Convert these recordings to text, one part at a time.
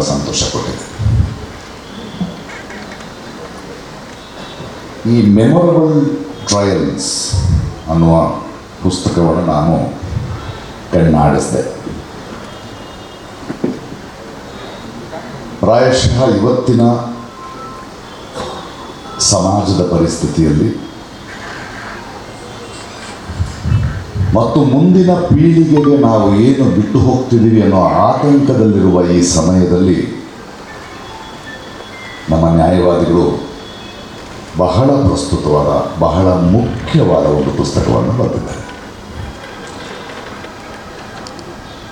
ಸಂತೋಷ ಕೊಟ್ಟಿದೆ. ಈ memorable trials ಅನ್ನುವ ಪುಸ್ತಕವನ್ನು ನಾನು ಕಣ್ಣಾಡಿಸಿದೆ. ಪ್ರಾಯಶಃ ಇವತ್ತಿನ ಸಮಾಜದ ಪರಿಸ್ಥಿತಿಯಲ್ಲಿ ಮತ್ತು ಮುಂದಿನ ಪೀಳಿಗೆಗೆ ನಾವು ಏನು ಬಿಟ್ಟು ಹೋಗ್ತಿದ್ದೀವಿ ಅನ್ನೋ ಆತಂಕದಲ್ಲಿರುವ ಈ ಸಮಯದಲ್ಲಿ ನಮ್ಮ ನ್ಯಾಯವಾದಿಗಳು ಬಹಳ ಪ್ರಸ್ತುತವಾದ, ಬಹಳ ಮುಖ್ಯವಾದ ಒಂದು ಪುಸ್ತಕವನ್ನು ಬರೆದಿದ್ದಾರೆ.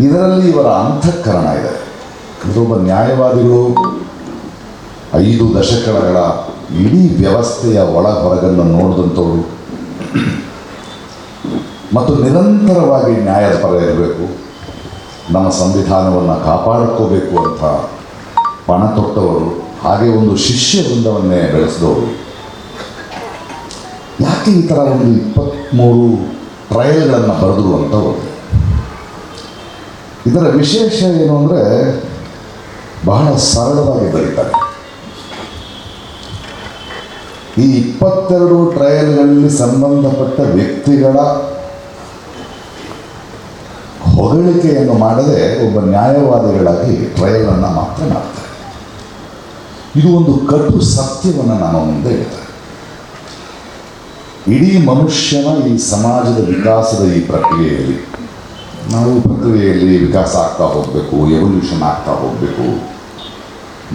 ಇದರಲ್ಲಿ ಇವರ ಅಂತಃಕರಣ ಇದೆ. ಒಬ್ಬ ನ್ಯಾಯವಾದಿಗಳು 5 ದಶಕಗಳ ಇಡೀ ವ್ಯವಸ್ಥೆಯ ಒಳ ಹೊರಗನ್ನು ನೋಡಿದಂಥವರು ಮತ್ತು ನಿರಂತರವಾಗಿ ನ್ಯಾಯದ ಪರ ಇರಬೇಕು, ನಮ್ಮ ಸಂವಿಧಾನವನ್ನು ಕಾಪಾಡ್ಕೋಬೇಕು ಅಂತ ಪಣ ತೊಟ್ಟವರು, ಹಾಗೆ ಒಂದು ಶಿಷ್ಯ ವೃಂದವನ್ನೇ ಬೆಳೆಸಿದವರು. ಯಾಕೆ ಈ ಥರ ಒಂದು 23 ಟ್ರಯಲ್ಗಳನ್ನು ಬರೆದರು ಅಂತ ಹೋಗಿದೆ. ಇದರ ವಿಶೇಷ ಏನು ಅಂದರೆ ಬಹಳ ಸರಳವಾಗಿ ಬರೀತಾರೆ. ಈ 22 ಟ್ರಯಲ್ಗಳಲ್ಲಿ ಸಂಬಂಧಪಟ್ಟ ವ್ಯಕ್ತಿಗಳ ಹೊಗಳಿಕೆಯನ್ನು ಮಾಡದೆ ಒಬ್ಬ ನ್ಯಾಯವಾದಿಗಳಾಗಿ ಟ್ರಯಲನ್ನು ಮಾತ್ರ ಮಾಡ್ತಾರೆ. ಇದು ಒಂದು ಕಟು ಸತ್ಯವನ್ನು ನಮ್ಮ ಮುಂದೆ ಇಡ್ತಾರೆ. ಇಡೀ ಮನುಷ್ಯನ ಈ ಸಮಾಜದ ವಿಕಾಸದ ಈ ಪ್ರಕ್ರಿಯೆಯಲ್ಲಿ ವಿಕಾಸ ಆಗ್ತಾ ಹೋಗಬೇಕು, ಎವಲ್ಯೂಷನ್ ಆಗ್ತಾ ಹೋಗಬೇಕು,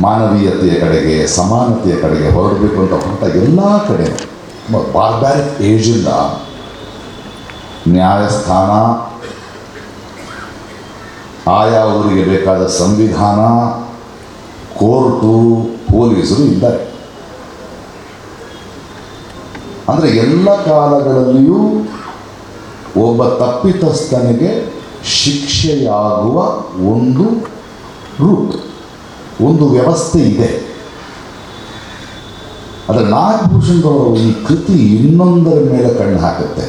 ಮಾನವೀಯತೆಯ ಕಡೆಗೆ, ಸಮಾನತೆಯ ಕಡೆಗೆ ಹೊರಡಬೇಕು ಅಂತ ಹೊರಟ ಎಲ್ಲ ಕಡೆ ಬಾರ್ಬ್ಯಾರಿಕ್ ಏಜಿಂದ ನ್ಯಾಯಸ್ಥಾನ, ಆಯಾ ಊರಿಗೆ ಬೇಕಾದ ಸಂವಿಧಾನ, ಕೋರ್ಟು, ಪೊಲೀಸರು ಇದ್ದಾರೆ. ಅಂದರೆ ಎಲ್ಲ ಕಾಲಗಳಲ್ಲಿಯೂ ಒಬ್ಬ ತಪ್ಪಿತಸ್ಥನಿಗೆ ಶಿಕ್ಷೆಯಾಗುವ ಒಂದು ರೂಟ್, ಒಂದು ವ್ಯವಸ್ಥೆ ಇದೆ. ಆದರೆ ನಾಗಭೂಷಣದವರು ಈ ಕೃತಿ ಇನ್ನೊಂದರ ಮೇಲೆ ಕಣ್ಣು ಹಾಕುತ್ತೆ.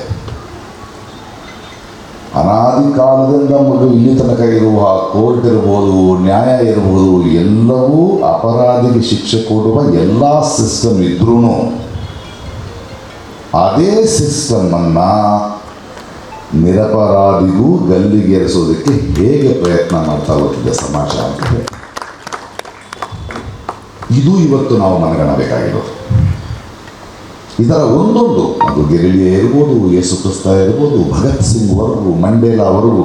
ಅನಾದಿ ಕಾಲದಿಂದ ಮಗು ಇಲ್ಲಿ ತನಕ ಇರುವ ಕೋರ್ಟ್ ಇರ್ಬೋದು, ನ್ಯಾಯ ಇರ್ಬೋದು, ಎಲ್ಲವೂ ಅಪರಾಧಿಗೆ ಶಿಕ್ಷೆ ಕೊಡುವ ಎಲ್ಲ ಸಿಸ್ಟಮ್ ಇದ್ರೂ ಅದೇ ಸಿಸ್ಟಮನ್ನು ನಿರಪರಾಧಿಗೂ ಗಲ್ಲಿಗೇರಿಸೋದಕ್ಕೆ ಹೇಗೆ ಪ್ರಯತ್ನ ಮಾಡ್ತಾ ಹೋಗ್ತಿದೆ ಸಮಾಜ ಅಂತ ಇದು ಇವತ್ತು ನಾವು ಮನಗಣಬೇಕಾಗಿರೋದು. ಇದರ ಒಂದೊಂದು, ಅದು ಗೆರಿಲಿಯ ಇರ್ಬೋದು, ಯೇಸು ಕ್ರಿಸ್ತ ಇರ್ಬೋದು, ಭಗತ್ ಸಿಂಗ್ ವರೆಗೂ, ಮಂಡೇಲಾ ವರೆಗೂ,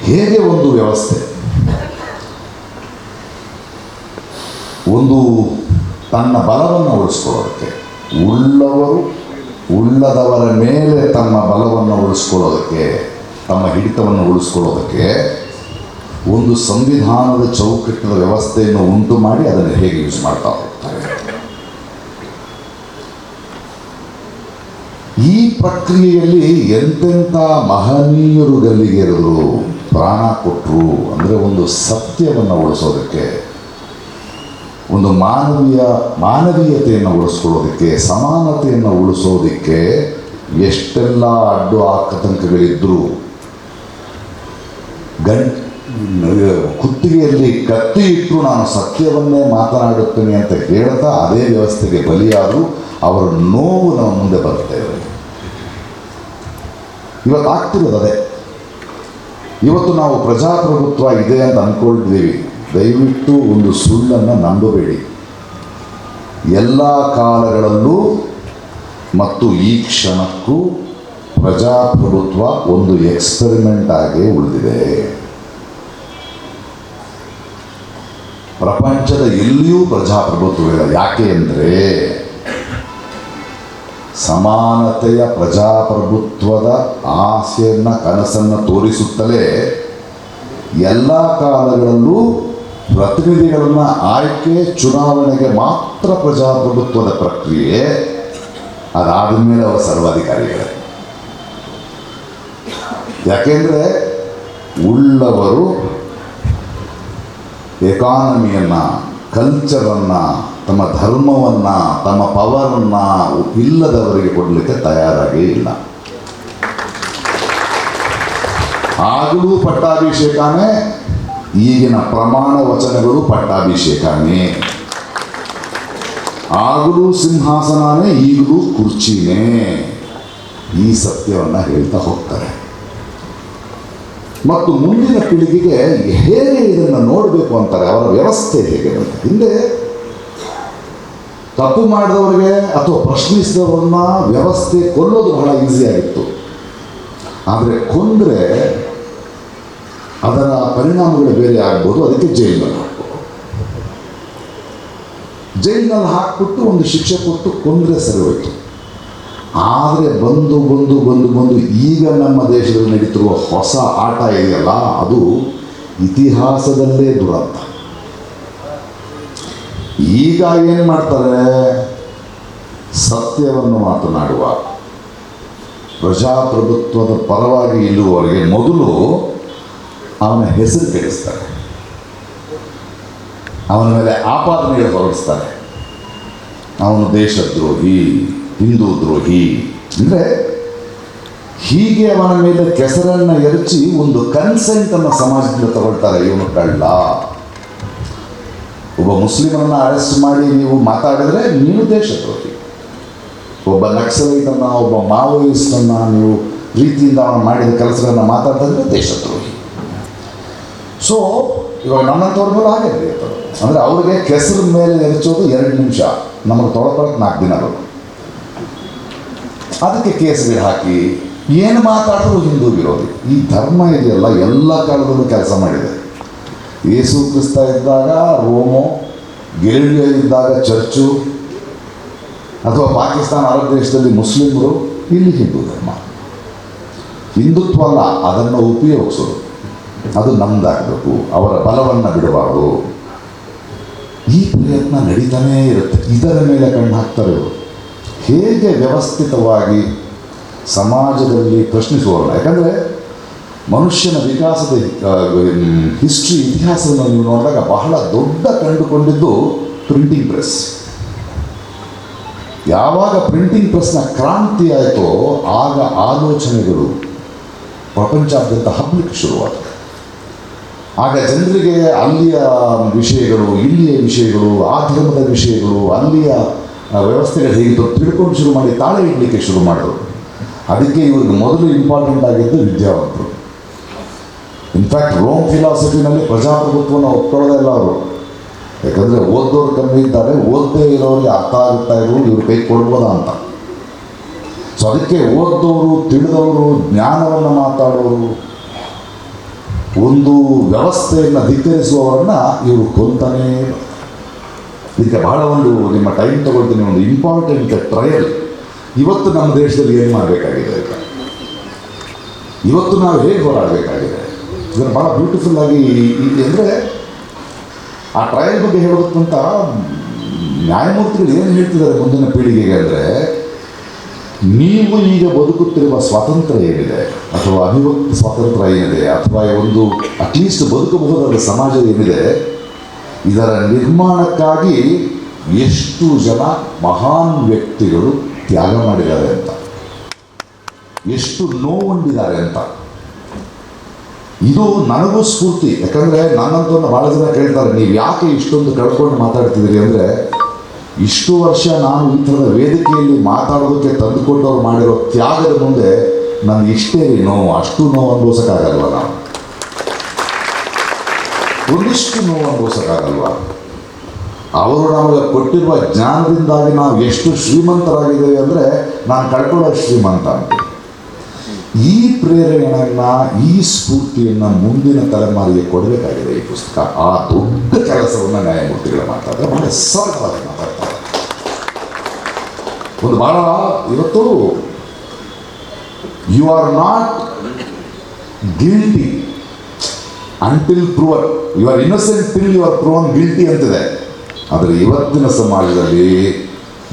ಹೇಗೆ ಒಂದು ವ್ಯವಸ್ಥೆ ಒಂದು ತನ್ನ ಬಲವನ್ನು ಉಳಿಸ್ಕೊಳ್ಳೋದಕ್ಕೆ, ಉಳ್ಳದವರ ಮೇಲೆ ತಮ್ಮ ಬಲವನ್ನು ಉಳಿಸ್ಕೊಳ್ಳೋದಕ್ಕೆ, ತಮ್ಮ ಹಿಡಿತವನ್ನು ಉಳಿಸ್ಕೊಳ್ಳೋದಕ್ಕೆ ಒಂದು ಸಂವಿಧಾನದ ಚೌಕಟ್ಟಿನ ವ್ಯವಸ್ಥೆಯನ್ನು ಉಂಟು ಮಾಡಿ ಅದನ್ನು ಹೇಗೆ ಯೂಸ್ ಮಾಡ್ತಾ ಹೋಗ್ತಾರೆ. ಈ ಪ್ರಕ್ರಿಯೆಯಲ್ಲಿ ಎಂತೆಂಥ ಮಹನೀಯರು ಗಲ್ಲಿಗೇರಿದ್ರು, ಪ್ರಾಣ ಕೊಟ್ಟರು. ಅಂದರೆ ಒಂದು ಸತ್ಯವನ್ನು ಉಳಿಸೋದಕ್ಕೆ, ಒಂದು ಮಾನವೀಯತೆಯನ್ನು ಉಳಿಸ್ಕೊಳ್ಳೋದಕ್ಕೆ, ಸಮಾನತೆಯನ್ನು ಉಳಿಸೋದಕ್ಕೆ ಎಷ್ಟೆಲ್ಲ ಅಡ್ಡು ಆತಂಕಗಳಿದ್ದರೂ ಕುತ್ತಿಗೆಯಲ್ಲಿ ಕತ್ತಿ ಇಟ್ಟು ನಾನು ಸತ್ಯವನ್ನೇ ಮಾತನಾಡುತ್ತೇನೆ ಅಂತ ಹೇಳ್ತಾ ಅದೇ ವ್ಯವಸ್ಥೆಗೆ ಬಲಿಯಾದರೂ ಅವರ ನೋವು ನಮ್ಮ ಮುಂದೆ ಬರುತ್ತೆ. ಇವತ್ತು ಆಗ್ತಿರೋದು ಅದೇ. ಇವತ್ತು ನಾವು ಪ್ರಜಾಪ್ರಭುತ್ವ ಇದೆ ಅಂತ ಅಂದ್ಕೊಂಡಿದ್ದೀವಿ. ದಯವಿಟ್ಟು ಒಂದು ಸುಳ್ಳನ್ನು ನಂಬಬೇಡಿ. ಎಲ್ಲ ಕಾಲಗಳಲ್ಲೂ ಮತ್ತು ಈ ಕ್ಷಣಕ್ಕೂ ಪ್ರಜಾಪ್ರಭುತ್ವ ಒಂದು ಎಕ್ಸ್ಪೆರಿಮೆಂಟ್ ಆಗಿ ಉಳಿದಿದೆ. ಪ್ರಪಂಚದ ಎಲ್ಲಿಯೂ ಪ್ರಜಾಪ್ರಭುತ್ವವಿಲ್ಲ. ಯಾಕೆ ಅಂದರೆ ಸಮಾನತೆಯ ಪ್ರಜಾಪ್ರಭುತ್ವದ ಆಸೆಯನ್ನು, ಕನಸನ್ನು ತೋರಿಸುತ್ತಲೇ ಎಲ್ಲ ಕಾಲಗಳಲ್ಲೂ ಪ್ರತಿನಿಧಿಗಳನ್ನು ಆಯ್ಕೆ, ಚುನಾವಣೆಗೆ ಮಾತ್ರ ಪ್ರಜಾಪ್ರಭುತ್ವದ ಪ್ರಕ್ರಿಯೆ. ಅದಾದ ಮೇಲೆ ಅವರ ಸರ್ವಾಧಿಕಾರಿಗಳೇ. ಯಾಕೆಂದರೆ ಉಳ್ಳವರು ಎಕಾನಮಿಯನ್ನು, ಕಲ್ಚರನ್ನು, ತಮ್ಮ ಧರ್ಮವನ್ನು, ತಮ್ಮ ಪವರನ್ನು ಇಲ್ಲದವರಿಗೆ ಕೊಡಲಿಕ್ಕೆ ತಯಾರಾಗೇ ಇಲ್ಲ. ಆಗಲೂ ಪಟ್ಟಾಭಿಷೇಕನೇ, ಈಗಿನ ಪ್ರಮಾಣ ವಚನಗಳು ಪಟ್ಟಾಭಿಷೇಕನೇ, ಆಗಲೂ ಸಿಂಹಾಸನನೇ ಈಗಲೂ ಕುರ್ಚಿನೇ. ಈ ಸತ್ಯವನ್ನು ಹೇಳ್ತಾ ಹೋಗ್ತಾರೆ. ಮತ್ತು ಮುಂದಿನ ಪೀಳಿಗೆಗೆ ಹೇಗೆ ಇದನ್ನು ನೋಡಬೇಕು ಅಂತಾರೆ, ಅವರ ವ್ಯವಸ್ಥೆ ಹೇಗೆ ಅಂತ. ಹಿಂದೆ ತಪ್ಪು ಮಾಡಿದವರಿಗೆ ಅಥವಾ ಪ್ರಶ್ನಿಸಿದವ್ರನ್ನ ವ್ಯವಸ್ಥೆ ಕೊಲ್ಲೋದು ಬಹಳ ಈಸಿಯಾಗಿತ್ತು. ಆದರೆ ಕೊಂದರೆ ಅದರ ಪರಿಣಾಮಗಳು ಬೇರೆ ಆಗ್ಬೋದು. ಅದಕ್ಕೆ ಜೈಲಿನಲ್ಲಿ ಹಾಕ್ಬೋದು. ಜೈಲಿನಲ್ಲಿ ಹಾಕ್ಬಿಟ್ಟು ಒಂದು ಶಿಕ್ಷೆ ಕೊಟ್ಟು ಕೊಂದರೆ ಸರಿ ಹೋಯಿತು. ಆದರೆ ಬಂದು ಬಂದು ಬಂದು ಬಂದು ಈಗ ನಮ್ಮ ದೇಶದಲ್ಲಿ ನಡೀತಿರುವ ಹೊಸ ಆಟ ಇದೆಯಲ್ಲ, ಅದು ಇತಿಹಾಸದಲ್ಲೇ ದುರಂತ. ಈಗ ಏನು ಮಾಡ್ತಾರೆ, ಸತ್ಯವನ್ನು ಮಾತನಾಡುವ ಪ್ರಜಾಪ್ರಭುತ್ವದ ಪರವಾಗಿ ಇಲ್ಲುವವರಿಗೆ ಮೊದಲು ಅವನ ಹೆಸರು ಕೆಡಿಸ್ತಾರೆ, ಅವನ ಮೇಲೆ ಆಪಾದನೆಗಳು ಹೊರಡಿಸ್ತಾರೆ. ಅವನು ದೇಶದ್ರೋಹಿ, ಹಿಂದೂ ದ್ರೋಹಿ ಅಂದರೆ ಹೀಗೆ ಅವನ ಮೇಲೆ ಕೆಸರನ್ನು ಎರಚಿ ಒಂದು ಕನ್ಸೆಂಟನ್ನು ಸಮಾಜದಿಂದ ತಗೊಳ್ತಾರೆ. ಇವನು ಕಳ್ಳ. ಒಬ್ಬ ಮುಸ್ಲಿಮರನ್ನು ಅರೆಸ್ಟ್ ಮಾಡಿ ನೀವು ಮಾತಾಡಿದರೆ ನೀನು ದೇಶದ್ರೋಹಿ. ಒಬ್ಬ ನಕ್ಸಲೈಟನ್ನು, ಒಬ್ಬ ಮಾವೋಯಿಸ್ಟನ್ನು ನೀವು ಪ್ರೀತಿಯಿಂದ ಅವನು ಮಾಡಿದ ಕೆಲಸಗಳನ್ನು ಮಾತಾಡಿದ್ರೆ ದೇಶದ್ರೋಹಿ. ಸೊ ಇವಾಗ ನನ್ನಂಥವ್ರ ಮೇಲೆ ಹಾಗೆ ನಡೆಯುತ್ತದೆ. ಅಂದರೆ ಅವ್ರಿಗೆ ಕೆಸರು ಮೇಲೆ ಎರಚೋದು 2 ನಿಮಿಷ, ನಮಗೆ ತೊಳ್ಕೊಳಕ್ಕೆ 4 ದಿನಗಳು. ಅದಕ್ಕೆ ಕೇಸ್ಗಳು ಹಾಕಿ ಏನು ಮಾತಾಡಿದ್ರು ಹಿಂದೂ ವಿರೋಧಿ. ಈ ಧರ್ಮ ಇದೆಯಲ್ಲ ಎಲ್ಲ ಕಾಲದಲ್ಲೂ ಕೆಲಸ ಮಾಡಿದೆ. ಯೇಸು ಕ್ರಿಸ್ತ ಇದ್ದಾಗ ರೋಮೋ, ಗೆಲಿಲಿಯೋ ಇದ್ದಾಗ ಚರ್ಚು, ಅಥವಾ ಪಾಕಿಸ್ತಾನ ಅರಬ್ ದೇಶದಲ್ಲಿ ಮುಸ್ಲಿಮರು, ಇಲ್ಲಿ ಹಿಂದೂ ಧರ್ಮ. ಹಿಂದುತ್ವ ಅಲ್ಲ, ಅದನ್ನು ಉಪಯೋಗಿಸೋದು, ಅದು ನಮ್ಮದಾಗಬೇಕು, ಅವರ ಬಲವನ್ನು ಬಿಡಬಾರ್ದು. ಈ ಪ್ರಯತ್ನ ನಡೀತಾನೇ ಇರುತ್ತೆ. ಇದರ ಮೇಲೆ ಕಣ್ಣು ಹಾಕ್ತಾರೆ ಇವರು. ಹೇಗೆ ವ್ಯವಸ್ಥಿತವಾಗಿ ಸಮಾಜದಲ್ಲಿ ಪ್ರಶ್ನಿಸುವವರಲ್ಲ. ಯಾಕಂದರೆ ಮನುಷ್ಯನ ವಿಕಾಸದ ಹಿಸ್ಟ್ರಿ, ಇತಿಹಾಸವನ್ನು ನೀವು ನೋಡಿದಾಗ ಬಹಳ ದೊಡ್ಡ ಕಂಡುಕೊಂಡಿದ್ದು ಪ್ರಿಂಟಿಂಗ್ ಪ್ರೆಸ್. ಯಾವಾಗ ಪ್ರಿಂಟಿಂಗ್ ಪ್ರೆಸ್ನ ಕ್ರಾಂತಿ ಆಯಿತೋ ಆಗ ಆಲೋಚನೆಗಳು ಪ್ರಪಂಚಾದ್ಯಂತ ಹಬ್ಬಲಿಕ್ಕೆ ಶುರುವಾದವು. ಆಗ ಜನರಿಗೆ ಅಲ್ಲಿಯ ವಿಷಯಗಳು, ಇಲ್ಲಿಯ ವಿಷಯಗಳು, ಆ ಧರ್ಮದ ವಿಷಯಗಳು, ಅಲ್ಲಿಯ ವ್ಯವಸ್ಥೆಗಳು ಹೇಗಿತ್ತು ತಿಳ್ಕೊಂಡು ಶುರು ಮಾಡಿ ತಾಳೆ ಇಡಲಿಕ್ಕೆ ಶುರು ಮಾಡಿದ್ರು. ಅದಕ್ಕೆ ಇವ್ರಿಗೆ ಮೊದಲು ಇಂಪಾರ್ಟೆಂಟ್ ಆಗಿದ್ದು ವಿದ್ಯಾವಂತರು. ಇನ್ಫ್ಯಾಕ್ಟ್ ರೋಮ್ ಫಿಲಾಸಫಿನಲ್ಲಿ ಪ್ರಜಾಪ್ರಭುತ್ವವನ್ನು ಒಪ್ಕೊಳ್ಳೋದೇ ಇಲ್ಲ ಅವರು. ಯಾಕಂದರೆ ಓದೋರು ಕಮ್ಮಿ ಇದ್ದಾರೆ, ಓದದೇ ಇರೋರಿಗೆ ಅರ್ಥ ಆಗುತ್ತಾ ಇರೋರು ಇವ್ರ ಕೈ ಕೊಡ್ಬೋದಾ ಅಂತ. ಸೊ ಅದಕ್ಕೆ ಓದೋರು, ತಿಳಿದವರು, ಜ್ಞಾನವನ್ನು ಮಾತಾಡೋರು, ಒಂದು ವ್ಯವಸ್ಥೆಯನ್ನು ಧಿಕ್ಕರಿಸುವವರನ್ನು ಇವರು ಕೊಂತಾನೇ. ಇದಕ್ಕೆ ಬಹಳ ನಿಮ್ಮ ಟೈಮ್ ತಗೊಳ್ತೀನಿ. ಒಂದು ಇಂಪಾರ್ಟೆಂಟ್ ಟ್ರಯಲ್ ಇವತ್ತು ನಮ್ಮ ದೇಶದಲ್ಲಿ ಏನು ಮಾಡಬೇಕಾಗಿದೆ ಅಂತ, ಇವತ್ತು ನಾವು ಹೇಗೆ ಹೋರಾಡಬೇಕಾಗಿದೆ, ಇದನ್ನು ಭಾಳ ಬ್ಯೂಟಿಫುಲ್ ಆಗಿ ಅಂದರೆ ಆ ಟ್ರಯಲ್ ಬಗ್ಗೆ ಹೇಳೋದಕ್ಕಿಂತ ನ್ಯಾಯಮೂರ್ತಿಗಳು ಏನು ಹೇಳ್ತಿದ್ದಾರೆ ಮುಂದಿನ ಪೀಳಿಗೆಗೆ ಅಂದರೆ, ನೀವು ಈಗ ಬದುಕುತ್ತಿರುವ ಸ್ವಾತಂತ್ರ್ಯ ಏನಿದೆ, ಅಥವಾ ಅಭಿವ್ಯಕ್ತಿ ಸ್ವಾತಂತ್ರ್ಯ ಏನಿದೆ, ಅಥವಾ ಒಂದು ಅಟ್ಲೀಸ್ಟ್ ಬದುಕಬಹುದಾದ ಸಮಾಜ ಏನಿದೆ, ಇದರ ನಿರ್ಮಾಣಕ್ಕಾಗಿ ಎಷ್ಟು ಜನ ಮಹಾನ್ ವ್ಯಕ್ತಿಗಳು ತ್ಯಾಗ ಮಾಡಿದ್ದಾರೆ ಅಂತ, ಎಷ್ಟು ನೋವುಂಡಿದ್ದಾರೆ ಅಂತ. ಇದು ನನಗೂ ಸ್ಫೂರ್ತಿ. ಯಾಕಂದರೆ ನನ್ನಂತೂ ಭಾಳ ಜನ ಕೇಳ್ತಾರೆ, ನೀವು ಯಾಕೆ ಇಷ್ಟೊಂದು ಕಳ್ಕೊಂಡು ಮಾತಾಡ್ತಿದ್ದೀರಿ ಅಂದರೆ, ಇಷ್ಟು ವರ್ಷ ನಾನು ಈ ಥರದ ವೇದಿಕೆಯಲ್ಲಿ ಮಾತಾಡೋದಕ್ಕೆ ತಂದುಕೊಟ್ಟವ್ರು ಮಾಡಿರೋ ತ್ಯಾಗದ ಮುಂದೆ ನನಗೆ ಇಷ್ಟೇ ನೋವು, ಅಷ್ಟು ನೋವು ಅನುಭವಿಸೋಕ್ಕಾಗಲ್ವ, ನಾವು ಒಂದಿಷ್ಟು ನೋವು ಅನುಭವಿಸೋಕ್ಕಾಗಲ್ವ. ಅವರು ನಮಗೆ ಕೊಟ್ಟಿರುವ ಜ್ಞಾನದಿಂದಾಗಿ ನಾವು ಎಷ್ಟು ಶ್ರೀಮಂತರಾಗಿದ್ದೇವೆ ಅಂದರೆ, ನಾನು ಕಳ್ಕೊಳ್ಳೋ ಶ್ರೀಮಂತ ಅಂತ. ಈ ಪ್ರೇರಣೆಯನ್ನು, ಈ ಸ್ಫೂರ್ತಿಯನ್ನು ಮುಂದಿನ ತಲೆಮಾರಿಗೆ ಕೊಡಬೇಕಾಗಿದೆ ಈ ಪುಸ್ತಕ. ಆ ದೊಡ್ಡ ಕೆಲಸವನ್ನು ನ್ಯಾಯಮೂರ್ತಿಗಳು ಮಾತಾಡಿದ್ರೆ ಬಹಳ ಸರಳವಾಗಿ ಮಾತಾಡ್ತಾರೆ. ಒಂದು ಬಹಳ ಇವತ್ತು you are not guilty until proven, you are innocent till you are proven guilty ಅಂತಿದೆ. ಆದರೆ ಇವತ್ತಿನ ಸಮಾಜದಲ್ಲಿ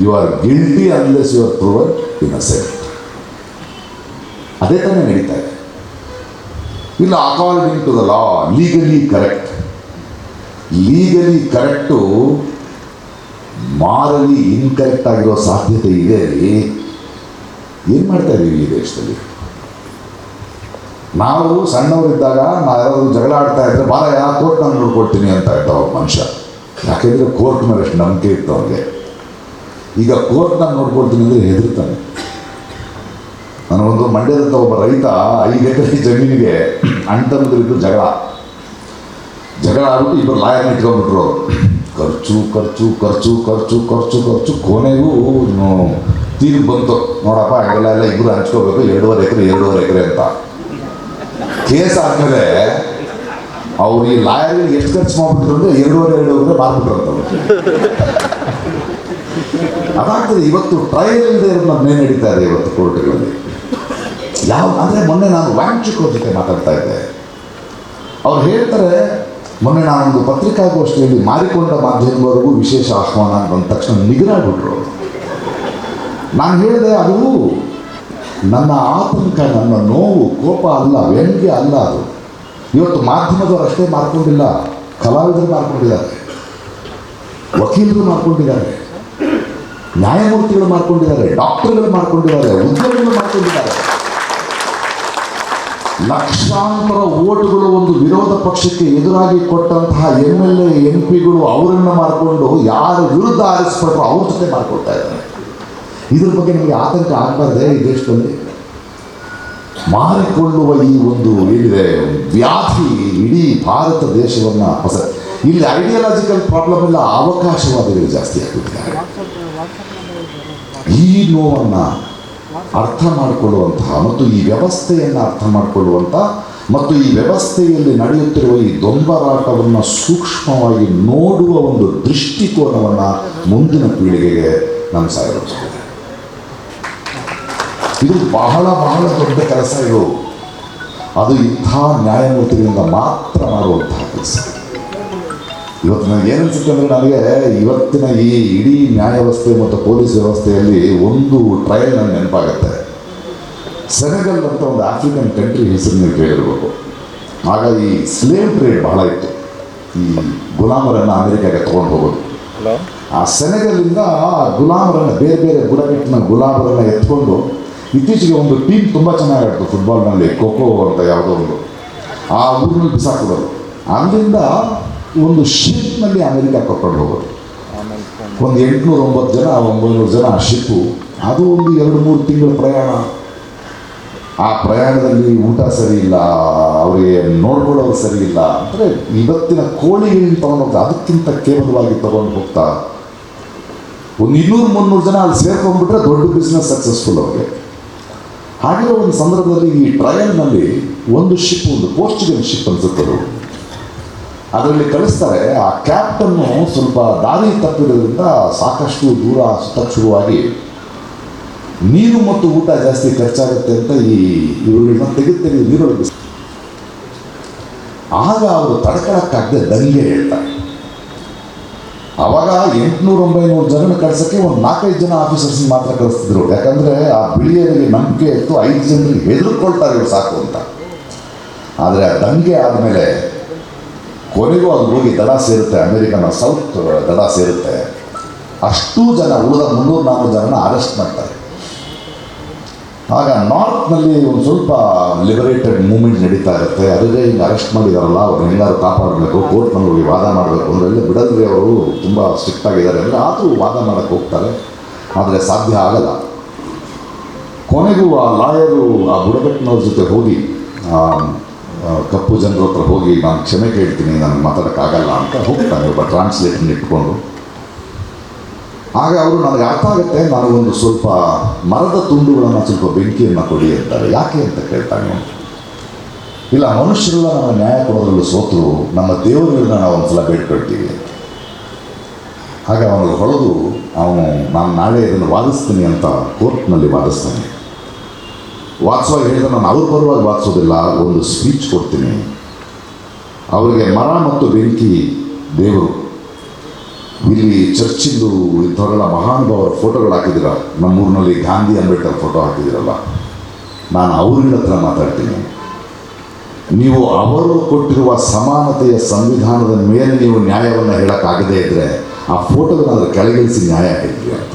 you are guilty unless you are proven innocent. ಅದೇ ತಾನೇ ನಡೀತಾ ಇದೆ. ಇಲ್ಲ according to the law, legally correct. Legally correct morally incorrect ಆಗಿರೋ ಸಾಧ್ಯತೆ ಇದೆ. ಏನು ಮಾಡ್ತಾ ಇದ್ದೀವಿ ಈ ದೇಶದಲ್ಲಿ? ನಾವು ಸಣ್ಣವರಿದ್ದಾಗ ಯಾರಾದರೂ ಜಗಳ ಆಡ್ತಾ ಇದ್ರೆ ಬಾರ ಕೋರ್ಟ್ ನಾನು ನೋಡ್ಕೊಳ್ತೀನಿ ಅಂತ ಇದ್ದ ಒಬ್ಬ ಮನುಷ್ಯ. ಯಾಕೆಂದರೆ ಕೋರ್ಟ್ ಮೇಲೆ ಎಷ್ಟು ನಂಬಿಕೆ ಇತ್ತು ಅವನಿಗೆ. ಈಗ ಕೋರ್ಟ್ ನಾನು ನೋಡ್ಕೊಳ್ತೀನಿ ಅಂದರೆ ಹೆದರ್ತಾನೆ. ನನಗೊಂದು ಮಂಡ್ಯದಂಥ ಒಬ್ಬ ರೈತ 5 ಎಕರೆ ಜಮೀನಿಗೆ ಅಣ್ತಮ್ಮದಿದ್ದು ಜಗಳ ಆಗ್ಬಿಟ್ಟು ಇಬ್ಬರು ಲಾಯರ್ನ ಇಟ್ಕೊಂಡ್ಬಿಟ್ರು. ಖರ್ಚು ಖರ್ಚು ಖರ್ಚು ಖರ್ಚು ಖರ್ಚು ಖರ್ಚು ಕೊನೆಗೂ ತೀರ್ಪು ಬಂತು, ನೋಡಪ್ಪ ಹಂಗೆಲ್ಲ ಇಬ್ಬರು ಹಂಚ್ಕೋಬೇಕು 2.5 ಎಕರೆ ಅಂತ. ಕೇಸ್ ಆದಮೇಲೆ ಅವ್ರು ಈ ಲಾಯರ್ಗೆ ಎಷ್ಟು ಖರ್ಚು ಮಾಡ್ಬಿಟ್ರು ಅಂದರೆ 2.5 ಮಾರ್ಬಿಟ್ರು ಅಂತ. ಅದಾಗ್ತದೆ. ಇವತ್ತು ಟ್ರಯಲ್ ಇಲ್ಲದೆ ಇರೋದನ್ನೇ ನಡೀತಾ ಇದೆ ಇವತ್ತು ಕೋರ್ಟ್ಗಳಲ್ಲಿ. ಅಂದರೆ ಮೊನ್ನೆ ನಾನು ವ್ಯಾಂಚಿಕೋ ಜೊತೆ ಮಾತಾಡ್ತಾ ಇದ್ದೆ. ಅವ್ರು ಹೇಳ್ತಾರೆ, ಮೊನ್ನೆ ನಾನೊಂದು ಪತ್ರಿಕಾಗೋಷ್ಠಿಯಲ್ಲಿ ಮಾರಿಕೊಂಡ ಮಾಧ್ಯಮದವರೆಗೂ ವಿಶೇಷ ಆಹ್ವಾನ ಅಂದ ತಕ್ಷಣ ನಿಗರಾಗ್ಬಿಟ್ರು. ನಾನು ಹೇಳಿದೆ, ಅದು ನನ್ನ ಆತಂಕ, ನನ್ನ ನೋವು, ಕೋಪ ಅಲ್ಲ, ವ್ಯಂಗ್ಯ ಅಲ್ಲ ಅದು. ಇವತ್ತು ಮಾಧ್ಯಮದವರು ಅಷ್ಟೇ ಮಾರ್ಕೊಂಡಿಲ್ಲ, ಕಲಾವಿದರು ಮಾರ್ಕೊಂಡಿದ್ದಾರೆ, ವಕೀಲರು ಮಾರ್ಕೊಂಡಿದ್ದಾರೆ, ನ್ಯಾಯಮೂರ್ತಿಗಳು ಮಾರ್ಕೊಂಡಿದ್ದಾರೆ, ಡಾಕ್ಟರ್ಗಳು ಮಾರ್ಕೊಂಡಿದ್ದಾರೆ, ಉದ್ಯೋಗಿಗಳು ಮಾರ್ಕೊಂಡಿದ್ದಾರೆ. ಲಕ್ಷಾಂತರ ಓಟುಗಳು ಒಂದು ವಿರೋಧ ಪಕ್ಷಕ್ಕೆ ಎದುರಾಗಿ ಕೊಟ್ಟಂತಹ MLA MP ಗಳು ಅವರನ್ನು ಮಾರ್ಕೊಂಡು ಯಾರ ವಿರುದ್ಧ ಆರಿಸ್ಬಿಟ್ರು ಅವ್ರ ಜೊತೆ ಮಾರ್ಕೊಳ್ತಾ ಇದ್ದಾರೆ. ಇದ್ರ ಬಗ್ಗೆ ನಮಗೆ ಆತಂಕ ಆಗಬಾರ್ದೆ? ಈ ದೇಶದಲ್ಲಿ ಮಾರಿಕೊಳ್ಳುವ ಈ ಒಂದು ಏನಿದೆ ವ್ಯಾಧಿ ಇಡೀ ಭಾರತ ದೇಶವನ್ನು ಇಲ್ಲಿ ಐಡಿಯಾಲಜಿಕಲ್ ಪ್ರಾಬ್ಲಮ್ ಇಲ್ಲ, ಅವಕಾಶವಾದಿಗಳು ಜಾಸ್ತಿ ಆಗಿಬಿಟ್ಟಿದ್ದಾರೆ. ಈ ನೋವನ್ನು ಅರ್ಥ ಮಾಡಿಕೊಳ್ಳುವಂತಹ ಮತ್ತು ಈ ವ್ಯವಸ್ಥೆಯನ್ನು ಅರ್ಥ ಮಾಡಿಕೊಳ್ಳುವಂಥ ಮತ್ತು ಈ ವ್ಯವಸ್ಥೆಯಲ್ಲಿ ನಡೆಯುತ್ತಿರುವ ಈ ದೊಂಬರಾಟವನ್ನು ಸೂಕ್ಷ್ಮವಾಗಿ ನೋಡುವ ಒಂದು ದೃಷ್ಟಿಕೋನವನ್ನು ಮುಂದಿನ ಪೀಳಿಗೆಗೆ ನಮ್ಮ ಸಾಗಿರುತ್ತದೆ. ಇದು ಬಹಳ ಬಹಳ ದೊಡ್ಡ ಕೆಲಸ. ಇದು ಅದು ಇಂಥ ನ್ಯಾಯಮೂರ್ತಿಗಳಿಂದ ಮಾತ್ರ ಮಾಡುವಂತಹ ಕೆಲಸ. ಇವತ್ತು ನನಗೆ ಏನನ್ಸುತ್ತೆ ಅಂದರೆ, ನನಗೆ ಇವತ್ತಿನ ಈ ಇಡೀ ನ್ಯಾಯ ವ್ಯವಸ್ಥೆ ಮತ್ತು ಪೊಲೀಸ್ ವ್ಯವಸ್ಥೆಯಲ್ಲಿ ಒಂದು ಟ್ರಯಲ್ ನನಗೆ ನೆನಪಾಗುತ್ತೆ. ಸೆನೆಗಲ್ ಅಂತ ಒಂದು ಆಫ್ರಿಕನ್ ಕಂಟ್ರಿ ಹೆಸರು ನೀವು ಕೇಳಿರ್ಬೇಕು. ಆಗ ಈ ಸ್ಲೇವ್ ಟ್ರೇಡ್ ಬಹಳ ಇತ್ತು. ಈ ಗುಲಾಮರನ್ನು ಅಮೆರಿಕಾಗೆ ತೊಗೊಂಡು ಹೋಗೋದು. ಆ ಸೆನೆಗಲ್ಲಿಂದ ಗುಲಾಮರನ್ನು ಬೇರೆ ಬೇರೆ ಬುಡಕಟ್ಟಿನ ಗುಲಾಮರನ್ನು ಎತ್ಕೊಂಡು, ಇತ್ತೀಚೆಗೆ ಒಂದು ಟೀಮ್ ತುಂಬ ಚೆನ್ನಾಗಿ ಆಡ್ತು ಫುಟ್ಬಾಲ್ನಲ್ಲಿ, ಖೋಖೋ ಅಂತ ಯಾವುದೋ ಒಂದು, ಆ ಊರಿನಲ್ಲಿ ಬಿಸಾಕೋದು. ಅಲ್ಲಿಂದ ಒಂದು ಶಿಪ್ನಲ್ಲಿ ಅಮೆರಿಕ ಕರ್ಕೊಂಡು ಹೋಗೋದು. ಒಂದು 800-900 ಜನ 900 ಜನ ಆ ಶಿಪ್ಪು. ಅದು ಒಂದು 2-3 ತಿಂಗಳ ಪ್ರಯಾಣ. ಆ ಪ್ರಯಾಣದಲ್ಲಿ ಊಟ ಸರಿ ಇಲ್ಲ, ಅವರಿಗೆ ನೋಡ್ಕೊಳ್ಳೋದು ಸರಿ ಇಲ್ಲ. ಅಂದರೆ ಇವತ್ತಿನ ಕೋಳಿಗಳನ್ನ ತೊಗೊಂಡೋಗ್ತಾ ಅದಕ್ಕಿಂತ ಕೇವಲವಾಗಿ ತೊಗೊಂಡು ಹೋಗ್ತಾ ಒಂದು 200-300 ಜನ ಅಲ್ಲಿ ಸೇರ್ಕೊಂಡ್ಬಿಟ್ರೆ ದೊಡ್ಡ ಬಿಸ್ನೆಸ್ ಸಕ್ಸಸ್ಫುಲ್ ಅವ್ರಿಗೆ. ಹಾಗಿರೋ ಒಂದು ಸಂದರ್ಭದಲ್ಲಿ ಈ ಟ್ರಯಲ್ನಲ್ಲಿ ಒಂದು ಶಿಪ್, ಒಂದು ಪೋರ್ಚುಗಲ್ ಶಿಪ್ ಅನ್ಸುತ್ತದು, ಅದರಲ್ಲಿ ಕಳಿಸ್ತಾರೆ. ಆ ಕ್ಯಾಪ್ಟನ್ನು ಸ್ವಲ್ಪ ದಾರಿ ತಪ್ಪಿರೋದ್ರಿಂದ ಸಾಕಷ್ಟು ದೂರ ಸುತ್ತಕ್ಕೆ ಶುರುವಾಗಿ ನೀರು ಮತ್ತು ಊಟ ಜಾಸ್ತಿ ಖರ್ಚಾಗುತ್ತೆ ಅಂತ ಇವುಗಳನ್ನ ತೆಗೆದು ನೀರೊಳಗೆ ಆಗ ಅವರು ತಡ್ಕೊಳಕ್ಕಾಗದೆ ದಂಗೆ ಹೇಳ್ತಾರೆ. ಆವಾಗ 800-900 ಜನ ಕಳ್ಸೋಕ್ಕೆ ಒಂದು 4-5 ಜನ ಆಫೀಸರ್ಸ್ ಮಾತ್ರ ಕಳಿಸ್ತಿದ್ರು. ಯಾಕಂದರೆ ಆ ಬಿಳಿಯರಿಗೆ ನಂಬಿಕೆ ಇತ್ತು, 5 ಜನರಿಗೆ ಹೆದರ್ಕೊಳ್ತಾರೆ ಇವ್ರು ಸಾಕು ಅಂತ. ಆದರೆ ಆ ದಂಗೆ ಆದಮೇಲೆ ಕೊನೆಗೂ ಅದು ಹೋಗಿ ದಡ ಸೇರುತ್ತೆ, ಅಮೆರಿಕನ ಸೌತ್ ದಡ ಸೇರುತ್ತೆ. ಅಷ್ಟೂ ಜನ ಉಳಿದ 300-400 ಜನನ ಅರೆಸ್ಟ್ ಮಾಡ್ತಾರೆ. ಆಗ ನಾರ್ತ್ನಲ್ಲಿ ಒಂದು ಸ್ವಲ್ಪ ಲಿಬರೇಟೆಡ್ ಮೂವ್ಮೆಂಟ್ ನಡೀತಾ ಇರುತ್ತೆ. ಅದೇ ಹಿಂಗೆ ಅರೆಸ್ಟ್ ಮಾಡಿದಾರಲ್ಲ, ಅವ್ರು ಹೆಂಗಾರು ಕಾಪಾಡಬೇಕು, ಕೋರ್ಟ್ನಲ್ಲಿ ಹೋಗಿ ವಾದ ಮಾಡಬೇಕು ಅಂದರೆ ಎಲ್ಲ ಬಿಡಲ್ರಿ, ಅವರು ತುಂಬ ಸ್ಟ್ರಿಕ್ಟ್ ಆಗಿದ್ದಾರೆ ಅಂದರೆ ಆದರೂ ವಾದ ಮಾಡೋಕ್ಕೆ ಹೋಗ್ತಾರೆ. ಆದರೆ ಸಾಧ್ಯ ಆಗಲ್ಲ. ಕೊನೆಗೂ ಆ ಲಾಯರು ಆ ಬುಡಕಟ್ಟಿನವ್ರ ಜೊತೆ ಹೋಗಿ ಕಪ್ಪು ಜನರ ಹತ್ರ ಹೋಗಿ, ನಾನು ಕ್ಷಮೆ ಕೇಳ್ತೀನಿ, ನಾನು ಮಾತಾಡೋಕ್ಕಾಗಲ್ಲ ಅಂತ ಹೋಗ್ತಾನೆ ಒಬ್ಬ ಟ್ರಾನ್ಸ್ಲೇಟರ್ನ ಇಟ್ಕೊಂಡು. ಆಗ ಅವರು ನನಗೆ ಅರ್ಥ ಆಗುತ್ತೆ, ನನಗೊಂದು ಸ್ವಲ್ಪ ಮರದ ತುಂಡುಗಳನ್ನು ಸ್ವಲ್ಪ ಬೆಂಕಿಯನ್ನು ಕೊಡಿ ಅಂತಾರೆ. ಯಾಕೆ ಅಂತ ಕೇಳ್ತಾನೆ. ಇಲ್ಲ, ಮನುಷ್ಯರೆಲ್ಲ ನಮ್ಮ ನ್ಯಾಯ ಕೊಡೋದ್ರಲ್ಲೂ ಸೋತರು, ನಮ್ಮ ದೇವರುಗಳನ್ನ ನಾವು ಒಂದು ಸಲ ಬೇಡ್ಕೊಳ್ತೀವಿ. ಹಾಗೆ ಅವನಿಗೆ ಹೊಳೆದು ನಾನು ನಾಳೆ ಇದನ್ನು ವಾದಿಸ್ತೀನಿ ಅಂತ ಕೋರ್ಟ್ನಲ್ಲಿ ವಾದಿಸ್ತಾನೆ. ವಾದಿಸುವಾಗ ಹೇಳಿದ್ರೆ, ನಾನು ಅವ್ರ ಪರವಾಗಿ ವಾದಿಸೋದಿಲ್ಲ, ಒಂದು ಸ್ಪೀಚ್ ಕೊಡ್ತೀನಿ. ಅವರಿಗೆ ಮರ ಮತ್ತು ಬೆಂಕಿ ದೇವರು. ಇಲ್ಲಿ ಚರ್ಚಿಂದು ಇಂಥವರೆಲ್ಲ ಮಹಾನುಭಾವರ ಫೋಟೋಗಳು ಹಾಕಿದ್ದೀರ, ನಮ್ಮೂರಿನಲ್ಲಿ ಗಾಂಧಿ ಅಂಬೇಡ್ಕರ್ ಫೋಟೋ ಹಾಕಿದ್ದೀರಲ್ಲ, ನಾನು ಅವ್ರಗಳ ಹತ್ರ ಮಾತಾಡ್ತೀನಿ. ನೀವು ಅವರು ಕೊಟ್ಟಿರುವ ಸಮಾನತೆಯ ಸಂವಿಧಾನದ ಮೇಲೆ ನೀವು ನ್ಯಾಯವನ್ನು ಹೇಳೋಕ್ಕಾಗದೇ ಇದ್ದರೆ ಆ ಫೋಟೋವನ್ನು ಅದರ ಕೆಳಗಿಳಿಸಿ ನ್ಯಾಯ ಹೇಳ್ತೀವಿ ಅಂತ.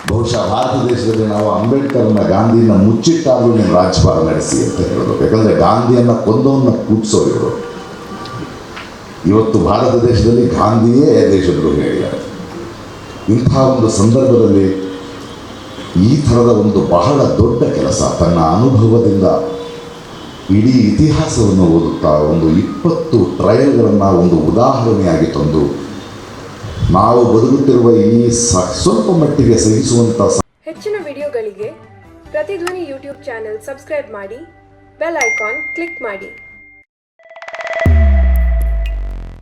ಬಹುಶಃ ಭಾರತ ದೇಶದಲ್ಲಿ ನಾವು ಅಂಬೇಡ್ಕರ್ನ ಗಾಂಧಿನ ಮುಚ್ಚಿಟ್ಟಾದರೂ ನೀವು ರಾಜ್ಯಭಾರ ನಡೆಸಿ ಅಂತ ಹೇಳೋದು. ಯಾಕಂದರೆ ಗಾಂಧಿಯನ್ನು ಕೊಂದವನ್ನ ಕೂಡಿಸೋರು ಇವರು. ಇವತ್ತು ಭಾರತ ದೇಶದಲ್ಲಿ ಗಾಂಧಿಯೇ ದೇಶದ್ರೋಹಿ ಆಗಿದ್ದಾರೆ. ಇಂಥ ಒಂದು ಸಂದರ್ಭದಲ್ಲಿ ಈ ಥರದ ಒಂದು ಬಹಳ ದೊಡ್ಡ ಕೆಲಸ, ತನ್ನ ಅನುಭವದಿಂದ ಇಡೀ ಇತಿಹಾಸವನ್ನು ಓದುತ್ತಾ ಒಂದು 20 ಟ್ರಯಲ್ಗಳನ್ನು ಒಂದು ಉದಾಹರಣೆಯಾಗಿ ತಂದು ನಾವು ಬದುಕುತ್ತಿರುವ ಈ ಸ್ವಲ್ಪ ಮಟ್ಟಿಗೆ ಸಹಿಸುವಂಥ ಹೆಚ್ಚಿನ ವಿಡಿಯೋಗಳಿಗೆ ಪ್ರತಿಧ್ವನಿ ಯೂಟ್ಯೂಬ್ ಚಾನೆಲ್ ಸಬ್ಸ್ಕ್ರೈಬ್ ಮಾಡಿ, ಬೆಲ್ ಐಕಾನ್ ಕ್ಲಿಕ್ ಮಾಡಿ.